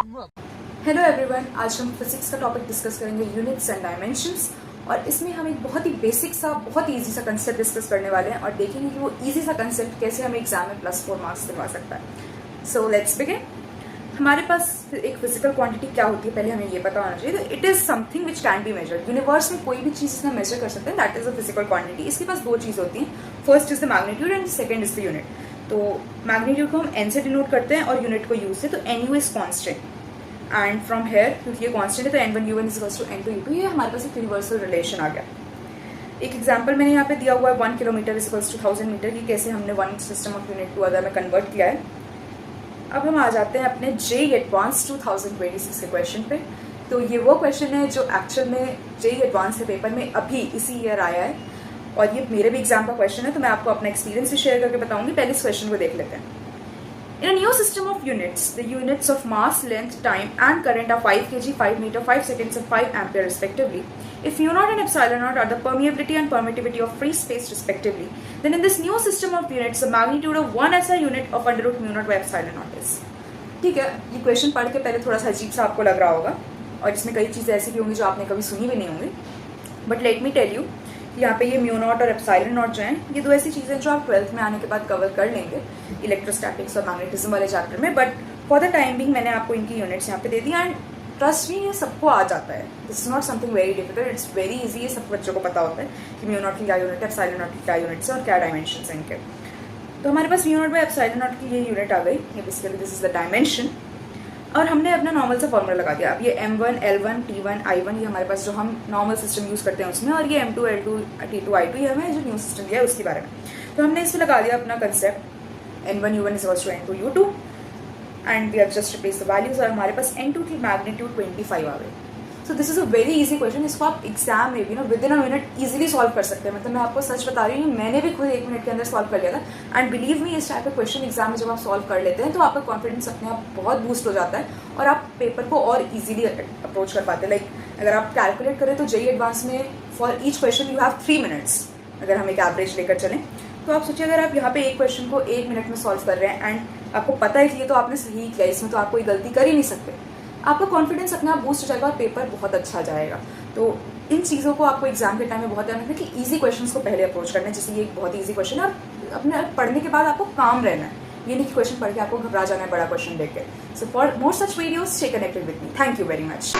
Hello everyone, आज हम physics का टॉपिक डिस्कस करेंगे यूनिट्स एंड डायमेंशंस। और इसमें हम एक बहुत ही बेसिक सा बहुत ही ईजी सा कंसेप्ट डिस्कस करने वाले हैं और देखेंगे कि वो ईजी सा कंसेप्ट कैसे हमें एग्जाम में +4 मार्क्स दिलवा सकता है। So let's begin. हमारे पास एक फिजिकल क्वांटिटी क्या होती है पहले हमें ये पता होना चाहिए। It is something which can be measured. Universe में कोई भी चीज़ हम मेजर कर सकते हैं, that is a physical quantity. इसके पास दो चीज़ होती हैं, first is the magnitude and second is the unit. तो मैग्नीट्यूड को हम एन से डिनोट करते हैं और यूनिट को यू से। तो N U is constant and from here, क्योंकि ये कॉन्स्टेंट है तो N one U one is equals to N two U two. ये हमारे पास एक यूनिवर्सल रिलेशन आ गया। एक एग्जाम्पल मैंने यहाँ पे दिया हुआ है 1 kilometre is equals to 1000 metre की, कैसे हमने one system of unit to other में कन्वर्ट किया है। अब हम आ जाते हैं अपने जेईई एडवांस 2026 के क्वेश्चन पे। तो ये वो क्वेश्चन है जो एक्चुअल में जेईई एडवांस के पेपर में अभी इसी ईयर आया है और ये मेरे भी एग्जाम का क्वेश्चन है, तो मैं आपको अपना एक्सपीरियंस भी शेयर करके बताऊंगी। पहले इस क्वेश्चन को देख लेते हैं। In a new system of units, the units of mass, length, time and current are 5 kg, 5 meter, 5 seconds and 5 ampere respectively. If mu naught and epsilon naught are the permeability and permittivity of free space respectively, then in this new system of units, the magnitude of one SI unit of under root mu naught by epsilon naught is. ठीक है, ये question पढ़ के पहले थोड़ा सा अजीब सा आपको लग रहा होगा और इसमें कई चीज़ें ऐसी भी होंगी जो आपने कभी सुनी भी नहीं होंगी, but let me tell you, यहाँ पे ये म्यू नॉट और एप्सिलॉन नॉट जो हैं, ये दो ऐसी चीज़ें जो आप 12th में आने के बाद कवर कर लेंगे इलेक्ट्रोस्टैटिक्स और मैग्नेटिज्म वाले चैप्टर में। But for the time being मैंने आपको इनकी यूनिट्स यहाँ पे दे दी एंड ट्रस्ट मी, ये सबको आ जाता है। This is not something very difficult, it's very easy. ये सब बच्चों को पता होता है कि म्यू नॉट की क्या यूनिट है, एप्सिलॉन नॉट की क्या यूनिट्स है और क्या डायमेंशन है इनके। तो हमारे पास mu nought by epsilon nought की ये यूनिट आ गई, ये basically this is the dimension. और हमने अपना नॉर्मल सा फॉर्मूला लगा दिया। अब ये m1, L1, T1, I1 ये हमारे पास जो हम नॉर्मल सिस्टम यूज़ करते हैं उसमें, और ये m2, L2, T2, I2 ये हमें जो न्यू सिस्टम दिया है उसके बारे में। तो हमने इसमें लगा दिया अपना concept n1 u1 is equals to n2 u2 and we have just replace the values और हमारे पास n2 की मैग्नीट्यूड 25 आ गई। So this is a very easy question. इसको आप एग्जाम में भी ना within a minute easily solve कर सकते हैं। मतलब मैं आपको सच बता रही हूँ, मैंने भी खुद 1 मिनट के अंदर सॉल्व कर लिया था। एंड बिलीव मी, इस टाइप का क्वेश्चन एग्जाम में जब आप सॉल्व कर लेते हैं तो आपका कॉन्फिडेंस अपने आप बहुत बूस्ट हो जाता है और आप पेपर को और इजीली अप्रोच कर पाते हैं। लाइक अगर आप कैलकुलेट करें तो जेईई एडवांस में for each question you have 3 minutes. अगर हम एक एवरेज लेकर चलें तो आप सोचिए, अगर आप यहाँ पे एक क्वेश्चन को 1 मिनट में सॉल्व कर रहे हैं एंड आपको पता है कि ये तो आपने सही किया, इसमें तो आप कोई गलती कर ही नहीं सकते, आपका कॉन्फिडेंस अपने आप बूस्ट हो जाएगा और पेपर बहुत अच्छा जाएगा। तो इन चीज़ों को आपको एग्जाम के टाइम में बहुत ध्यान रखना है कि इजी क्वेश्चंस को पहले अप्रोच करना है। जैसे ये एक बहुत ईजी क्वेश्चन है और अपने पढ़ने के बाद आपको काम रहना है, ये नहीं कि क्वेश्चन पढ़ के आपको घबरा जाना है बड़ा क्वेश्चन देख के। So for more such videos stay connected with me. Thank you very much.